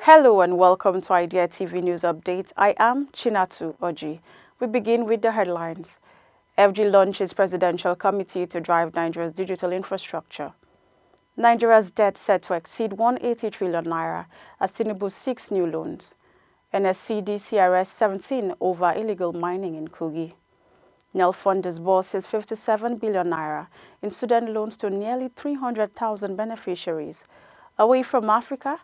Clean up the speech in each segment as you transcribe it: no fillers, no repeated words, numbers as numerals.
Hello and welcome to Idea TV News Update. I am Chinatu Oji. We begin with the headlines. FG launches presidential committee to drive Nigeria's digital infrastructure. Nigeria's debt set to exceed 180 trillion naira as Tinubu seeks new loans. NSCDC arrests 17 over illegal mining in Kogi. Nel Fund disburses 57 billion naira in student loans to nearly 300,000 beneficiaries. Away from Africa,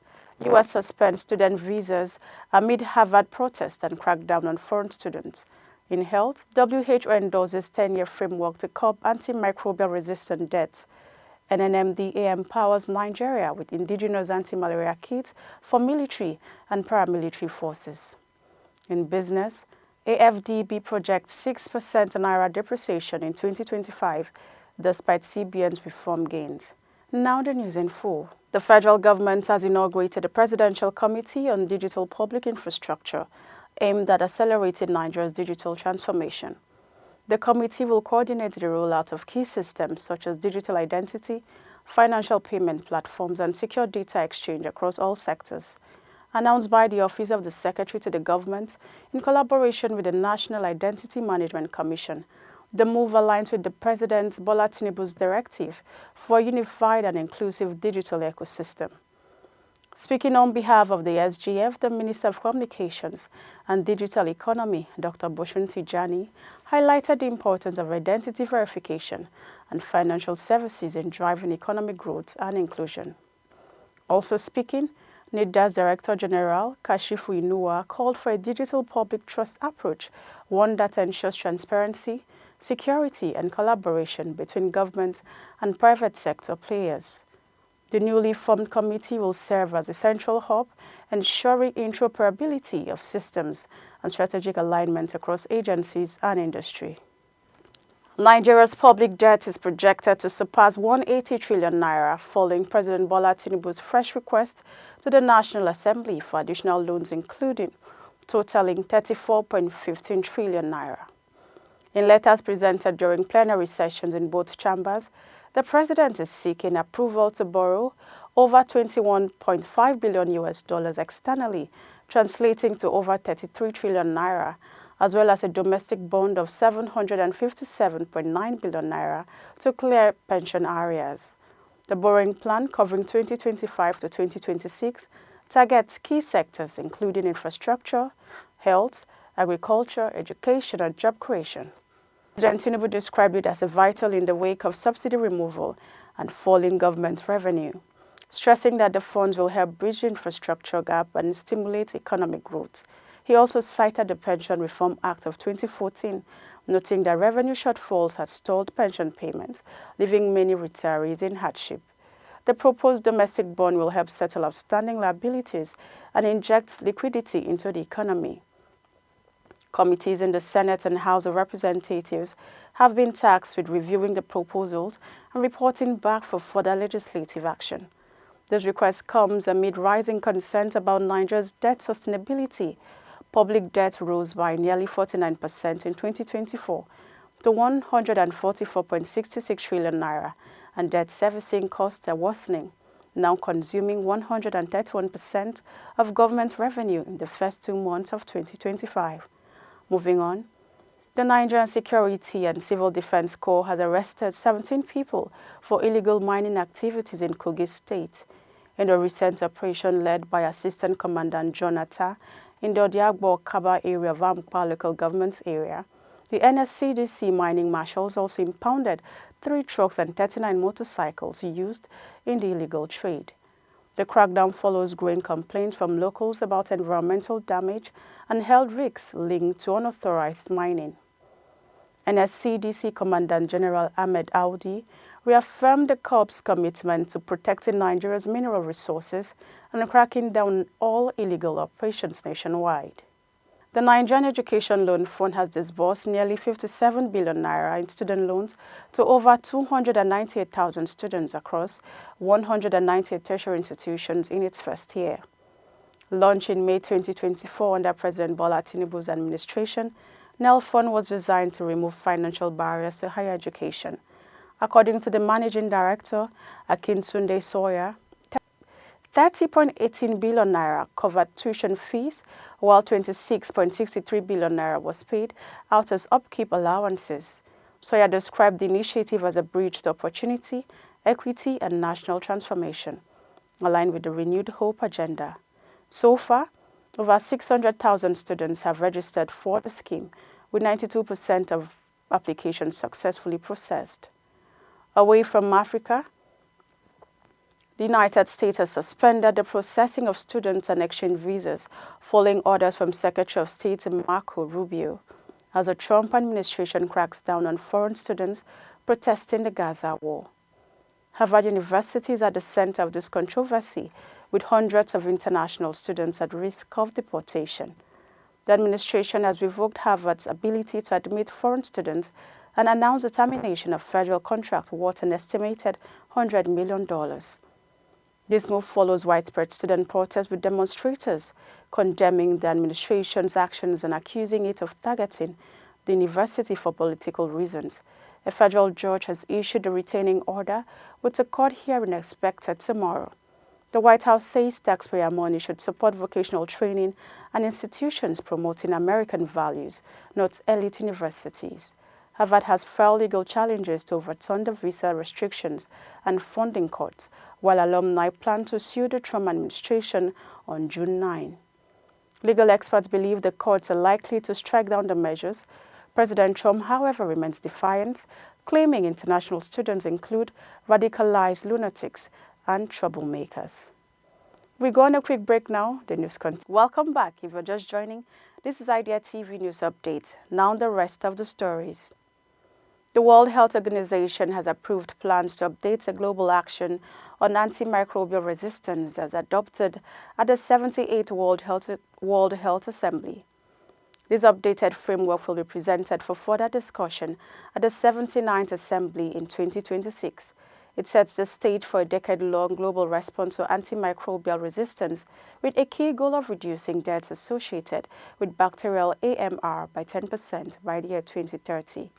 U.S. suspends student visas amid Harvard protest and crackdown on foreign students. In health, WHO endorses 10-year framework to curb antimicrobial resistant deaths. NNMDA empowers Nigeria with indigenous anti-malaria kits for military and paramilitary forces. In business, AFDB projects 6% naira depreciation in 2025, despite CBN's reform gains. Now the news in full. The federal government has inaugurated a presidential committee on digital public infrastructure aimed at accelerating Nigeria's digital transformation. The committee will coordinate the rollout of key systems such as digital identity, financial payment platforms, and secure data exchange across all sectors. Announced by the Office of the Secretary to the Government in collaboration with the National Identity Management Commission, the move aligns with the President Bola Tinubu's directive for a unified and inclusive digital ecosystem. Speaking on behalf of the SGF, the Minister of Communications and Digital Economy, Dr. Boshun Tijani, highlighted the importance of identity verification and financial services in driving economic growth and inclusion. Also speaking, NIDA's Director General, Kashifu Inuwa, called for a digital public trust approach, one that ensures transparency, security, and collaboration between government and private sector players. The newly formed committee will serve as a central hub, ensuring interoperability of systems and strategic alignment across agencies and industry. Nigeria's public debt is projected to surpass 180 trillion naira following President Bola Tinubu's fresh request to the National Assembly for additional loans, including totaling 34.15 trillion naira. In letters presented during plenary sessions in both chambers, the president is seeking approval to borrow over $21.5 billion externally, translating to over 33 trillion naira, as well as a domestic bond of 757.9 billion naira to clear pension arrears. The borrowing plan, covering 2025 to 2026, targets key sectors including infrastructure, health, agriculture, education, and job creation. President Tinubu described it as vital in the wake of subsidy removal and falling government revenue, stressing that the funds will help bridge the infrastructure gap and stimulate economic growth. He also cited the Pension Reform Act of 2014, noting that revenue shortfalls had stalled pension payments, leaving many retirees in hardship. The proposed domestic bond will help settle outstanding liabilities and inject liquidity into the economy. Committees in the Senate and House of Representatives have been tasked with reviewing the proposals and reporting back for further legislative action. This request comes amid rising concerns about Nigeria's debt sustainability. Public debt rose by nearly 49% in 2024 to 144.66 trillion naira, and debt servicing costs are worsening, now consuming 131% of government revenue in the first 2 months of 2025. Moving on, the Nigerian Security and Civil Defense Corps has arrested 17 people for illegal mining activities in Kogi State. In a recent operation led by Assistant Commandant John Atta in the Odiagbo-Kaba area of Amkpa local government area, the NSCDC mining marshals also impounded 3 trucks and 39 motorcycles used in the illegal trade. The crackdown follows growing complaints from locals about environmental damage and health risks linked to unauthorized mining. NSCDC Commandant General Ahmed Audi reaffirmed the Corps' commitment to protecting Nigeria's mineral resources and cracking down on all illegal operations nationwide. The Nigerian Education Loan Fund has disbursed nearly 57 billion naira in student loans to over 298,000 students across 198 tertiary institutions in its first year. Launched in May 2024 under President Bola Tinubu's administration, NEL Fund was designed to remove financial barriers to higher education. According to the Managing Director, Akintunde Sawyer, 30.18 billion naira covered tuition fees, while 26.63 billion naira was paid out as upkeep allowances. Soya described the initiative as a bridge to opportunity, equity, and national transformation, aligned with the renewed hope agenda. So far, over 600,000 students have registered for the scheme, with 92% of applications successfully processed. Away from Africa, the United States has suspended the processing of students and exchange visas following orders from Secretary of State Marco Rubio, as the Trump administration cracks down on foreign students protesting the Gaza war. Harvard University is at the center of this controversy, with hundreds of international students at risk of deportation. The administration has revoked Harvard's ability to admit foreign students and announced the termination of federal contracts worth an estimated $100 million. This move follows widespread student protests, with demonstrators condemning the administration's actions and accusing it of targeting the university for political reasons. A federal judge has issued a retaining order, with a court hearing expected tomorrow. The White House says taxpayer money should support vocational training and institutions promoting American values, not elite universities. Harvard has filed legal challenges to overturn the visa restrictions and funding cuts, while alumni plan to sue the Trump administration on June 9. Legal experts believe the courts are likely to strike down the measures. President Trump, however, remains defiant, claiming international students include radicalized lunatics and troublemakers. We go on a quick break now. The news continues. Welcome back. If you're just joining, this is Idea TV News Update. Now the rest of the stories. The World Health Organization has approved plans to update a global action on antimicrobial resistance as adopted at the 78th World Health Assembly. This updated framework will be presented for further discussion at the 79th Assembly in 2026. It sets the stage for a decade-long global response to antimicrobial resistance, with a key goal of reducing deaths associated with bacterial AMR by 10% by the year 2030.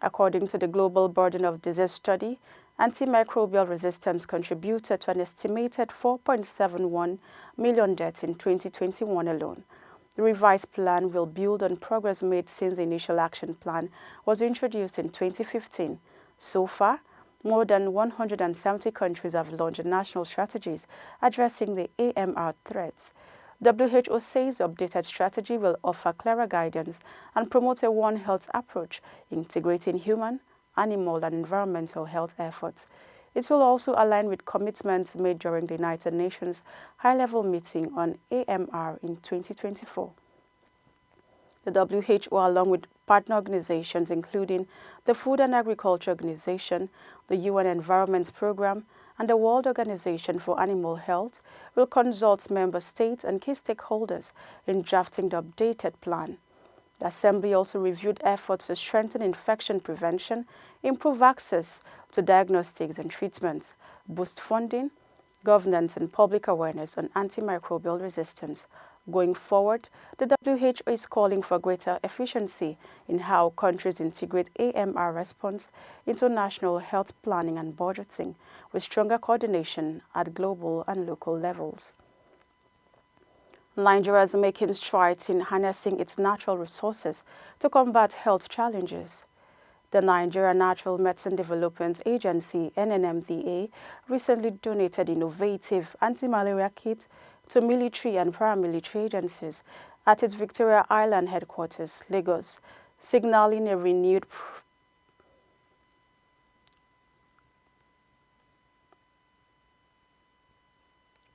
According to the Global Burden of Disease study, antimicrobial resistance contributed to an estimated 4.71 million deaths in 2021 alone. The revised plan will build on progress made since the initial action plan was introduced in 2015. So far, more than 170 countries have launched national strategies addressing the AMR threats. WHO says the updated strategy will offer clearer guidance and promote a One Health approach, integrating human, animal, and environmental health efforts. It will also align with commitments made during the United Nations high-level meeting on AMR in 2024. The WHO, along with partner organizations including the Food and Agriculture Organization, the UN Environment Programme, and the World Organization for Animal Health, will consult member states and key stakeholders in drafting the updated plan. The Assembly also reviewed efforts to strengthen infection prevention, improve access to diagnostics and treatments, boost funding, governance, and public awareness on antimicrobial resistance. Going forward, the WHO is calling for greater efficiency in how countries integrate AMR response into national health planning and budgeting, with stronger coordination at global and local levels. Nigeria is making strides in harnessing its natural resources to combat health challenges. The Nigeria Natural Medicine Development Agency, NNMDA, recently donated innovative anti-malaria kits to military and paramilitary agencies at its Victoria Island headquarters, Lagos, signaling a renewed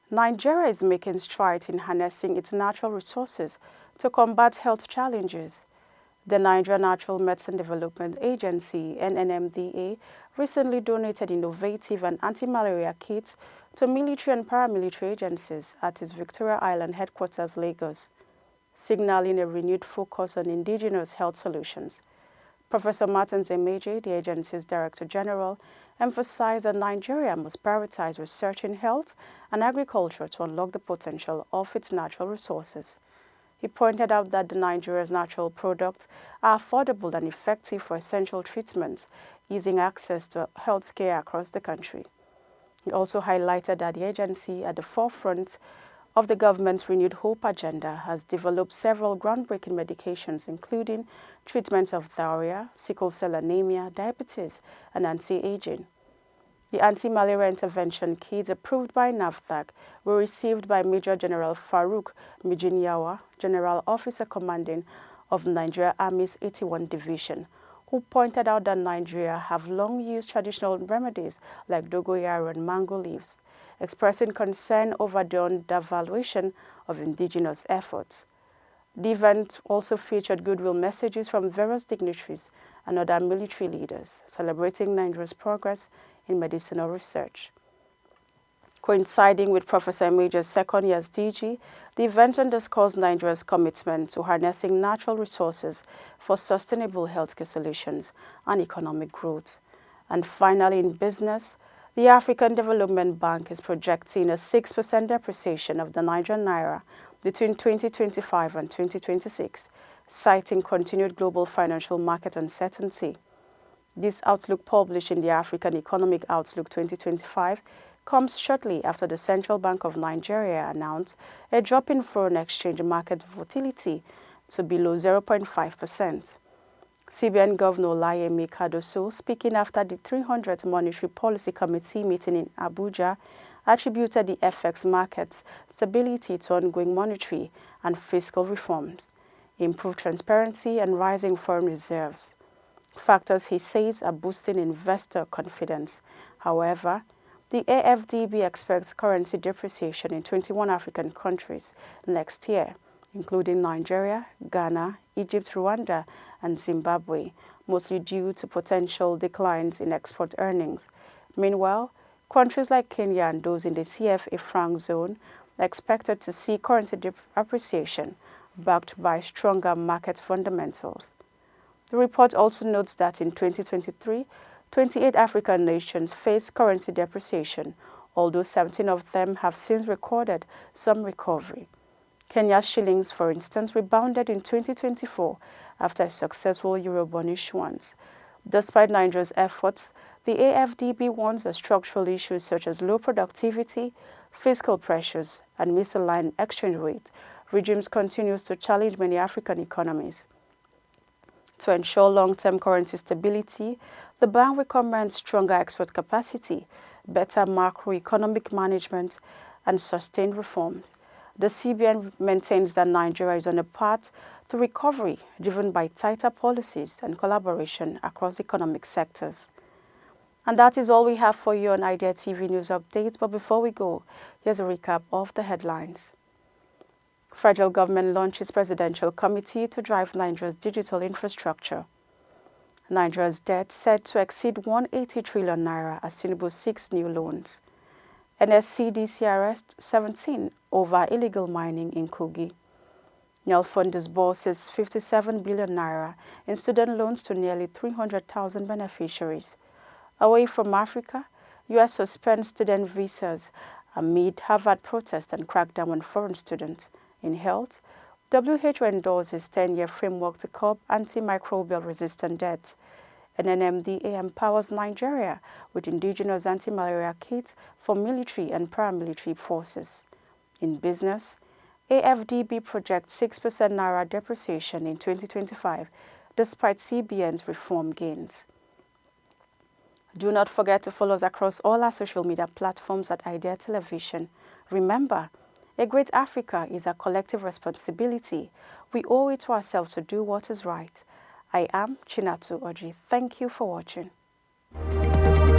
Nigeria is making strides in harnessing its natural resources to combat health challenges. The Nigeria Natural Medicine Development Agency, NNMDA, recently donated innovative and anti-malaria kits to military and paramilitary agencies at its Victoria Island headquarters, Lagos, signaling a renewed focus on indigenous health solutions. Professor Martin Zemeji, the agency's Director General, emphasized that Nigeria must prioritize research in health and agriculture to unlock the potential of its natural resources. He pointed out that Nigeria's natural products are affordable and effective for essential treatments, easing access to health care across the country. He also highlighted that the agency, at the forefront of the government's Renewed Hope agenda, has developed several groundbreaking medications, including treatment of diarrhea, sickle cell anemia, diabetes, and anti-aging. The anti-malaria intervention kits approved by NAFDAC were received by Major General Farouk Mijinyawa, General Officer Commanding of Nigeria Army's 81 Division, who pointed out that Nigeria have long used traditional remedies like dogoyaro and mango leaves, expressing concern over the undervaluation of indigenous efforts. The event also featured goodwill messages from various dignitaries and other military leaders, celebrating Nigeria's progress in medicinal research. Coinciding with Professor Major's second year as DG, the event underscores Nigeria's commitment to harnessing natural resources for sustainable healthcare solutions and economic growth. And finally, in business, the African Development Bank is projecting a 6% depreciation of the Nigerian naira between 2025 and 2026, citing continued global financial market uncertainty. This outlook, published in the African Economic Outlook 2025, comes shortly after the Central Bank of Nigeria announced a drop in foreign exchange market volatility to below 0.5%. CBN Governor Olayemi Kadoso, speaking after the 300th Monetary Policy Committee meeting in Abuja, attributed the FX market's stability to ongoing monetary and fiscal reforms, improved transparency, and rising foreign reserves. Factors, he says, are boosting investor confidence. However, the AFDB expects currency depreciation in 21 African countries next year, including Nigeria, Ghana, Egypt, Rwanda, and Zimbabwe, mostly due to potential declines in export earnings. Meanwhile, countries like Kenya and those in the CFA franc zone are expected to see currency appreciation backed by stronger market fundamentals. The report also notes that in 2023, 28 African nations faced currency depreciation, although 17 of them have since recorded some recovery. Kenya's shillings, for instance, rebounded in 2024 after a successful Eurobond issuance. Despite Nigeria's efforts, the AFDB warns that structural issues such as low productivity, fiscal pressures, and misaligned exchange rate regimes continues to challenge many African economies. To ensure long-term currency stability, the bank recommends stronger export capacity, better macroeconomic management, and sustained reforms. The CBN maintains that Nigeria is on a path to recovery driven by tighter policies and collaboration across economic sectors. And that is all we have for you on Idea TV News Update. But before we go, here's a recap of the headlines. Federal government launches presidential committee to drive Nigeria's digital infrastructure. Nigeria's debt set to exceed 180 trillion naira as Tinubu seeks new loans. NSCDC arrests 17 over illegal mining in Kogi. Nel Fund disburses 57 billion naira in student loans to nearly 300,000 beneficiaries. Away from Africa, U.S. suspends student visas amid Harvard protest and crackdown on foreign students. In health, WHO endorses 10-year framework to curb antimicrobial resistant deaths. And NMDA empowers Nigeria with indigenous anti-malaria kits for military and paramilitary forces. In business, AFDB projects 6% naira depreciation in 2025, despite CBN's reform gains. Do not forget to follow us across all our social media platforms at Idea Television. Remember, a great Africa is a collective responsibility. We owe it to ourselves to do what is right. I am Chinatu Oji. Thank you for watching.